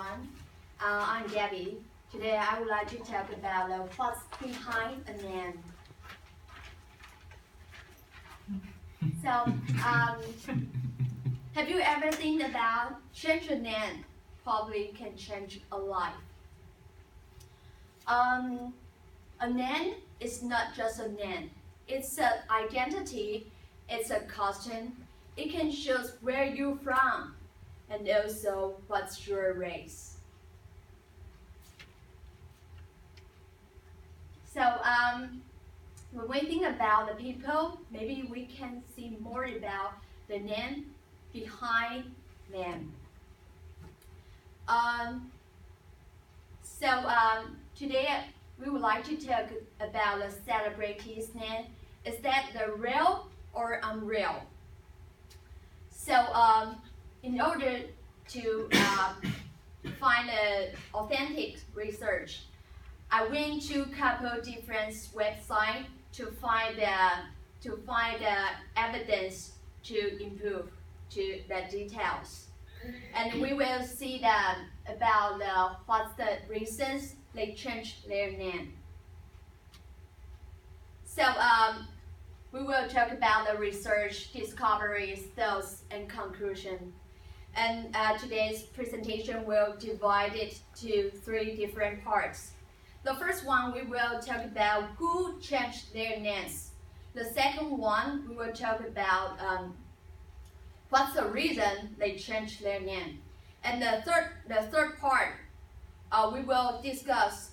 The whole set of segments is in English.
everyone. I'm Gabby. Today I would like to talk about what's behind a name. So, have you ever think about change a name? Probably can change a life. A name is not just a name. It's an identity. It's a costume. It can show where you're from and also what's your race. So when we think about the people, maybe we can see more about the name behind them. Today we would like to talk about the celebrity's name. Is that the real or unreal? So in order to find an authentic research, I went to a couple different websites to find the evidence to improve to the details, and we will see that about what's the reasons they changed their name. So we will talk about the research, discoveries, thoughts, and conclusion. And today's presentation will divide it to 3 different parts. The first one, we will talk about who changed their names. The second one, we will talk about what's the reason they changed their name. And the third part, we will discuss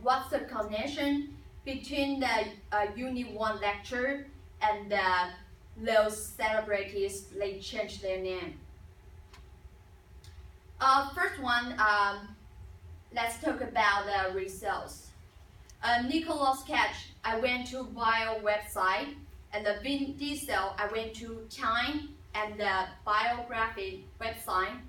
what's the connection between the Unit 1 lecture and those celebrities they changed their name. First one, let's talk about the results. Nicolas Cage, I went to Bio website, and the Vin Diesel, I went to Time and the Biography website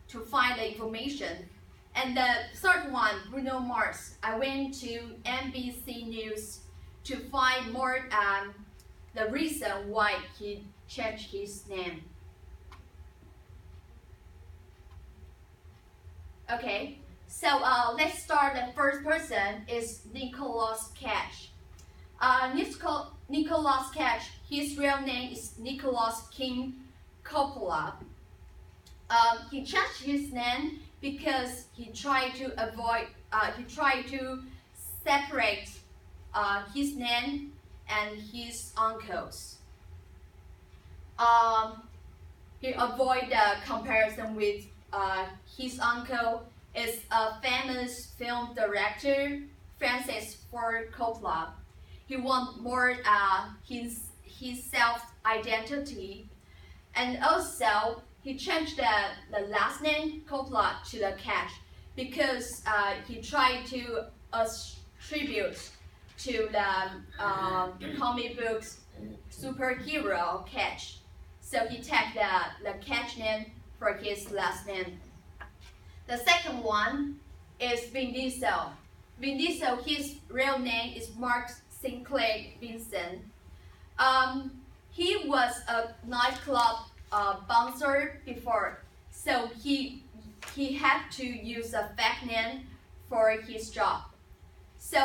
to find the information. And the third one, Bruno Mars, I went to NBC News to find more the reason why he changed his name. Okay, so let's start. The first person is Nicolas Cage. Nicolas Cage, his real name is Nicolas King Coppola. He changed his name because he tried to separate his name and his uncle's. He avoided the comparison with his uncle is a famous film director, Francis Ford Coppola. He want more his self-identity, and also he changed the last name Coppola to the Cage because he tried to attribute to the comic books superhero Cage. So he took the Cage name for his last name. The second one is Vin Diesel. Vin Diesel, his real name is Mark Sinclair Vincent. He was a nightclub bouncer before, so he had to use a fake name for his job. So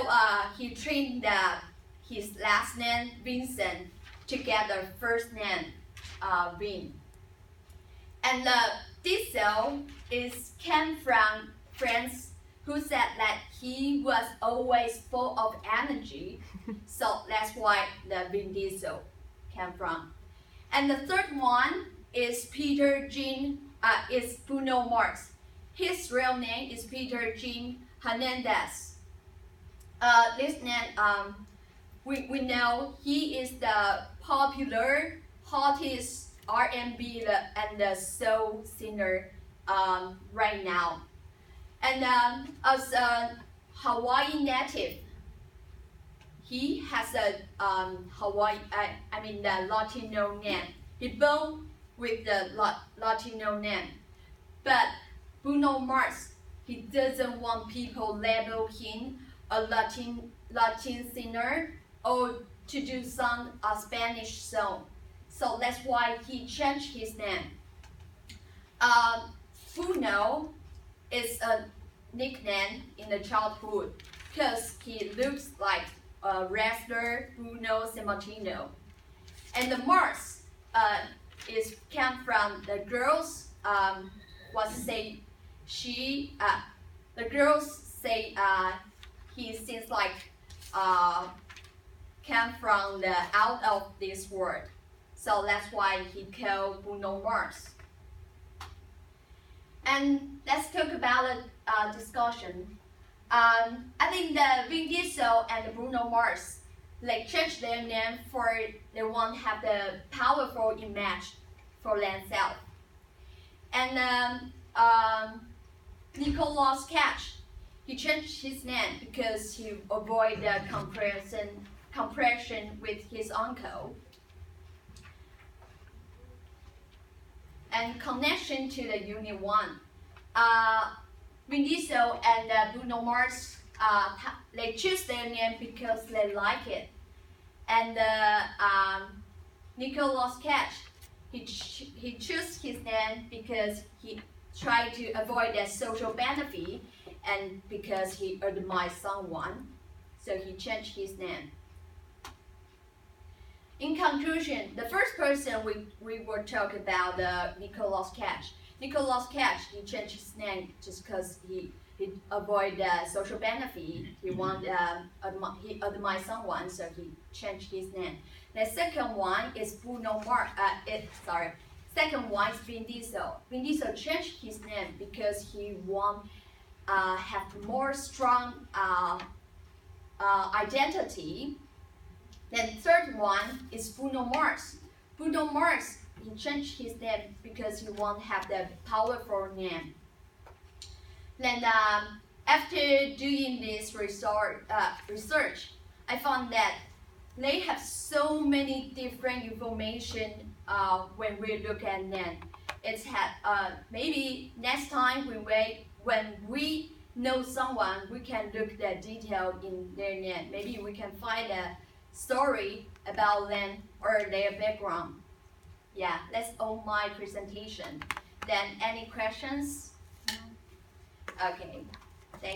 he changed his last name Vincent together first name Vin. And Diesel came from France, who said that he was always full of energy, so that's why the Vin Diesel came from. And the third one is is Bruno Mars. His real name is Peter Jean Hernandez. This name, we know he is the popular, hottest R&B and the soul singer right now. And as a Hawaii native, he has a the Latino name. He born with the Latino name. But Bruno Mars, he doesn't want people label him a Latin singer or to do some Spanish song. So that's why he changed his name. Bruno is a nickname in the childhood because he looks like a wrestler Bruno Sammartino. And the Mars is came from the girls. The girls say he seems like came from the out of this world. So that's why he called Bruno Mars. And let's talk about the discussion. I think that Vin Diesel and Bruno Mars changed their name for they want to have the powerful image for themselves. And Nicolas Cage, he changed his name because he avoid the comparison with his uncle. And connection to the Unit 1. Vin Diesel and Bruno Mars, they choose their name because they like it. And Nicolas Cage, he chose his name because he tried to avoid the social benefit and because he admires someone. So he changed his name. In conclusion, the first person we will talk about Nicolas Cage. Nicolas Cage, he changed his name just because he avoid social benefit. He he admires someone, so he changed his name. The second one is Second one is Vin Diesel. Vin Diesel changed his name because he want have more strong identity. Then third one is Bruno Mars. Bruno Mars, he changed his name because he want to have the powerful name. Then after doing this research, I found that they have so many different information when we look at name. It's maybe next time when we know someone, we can look the detail in their name. Maybe we can find a story about them or their background. Yeah, that's all my presentation. Then any questions? Okay.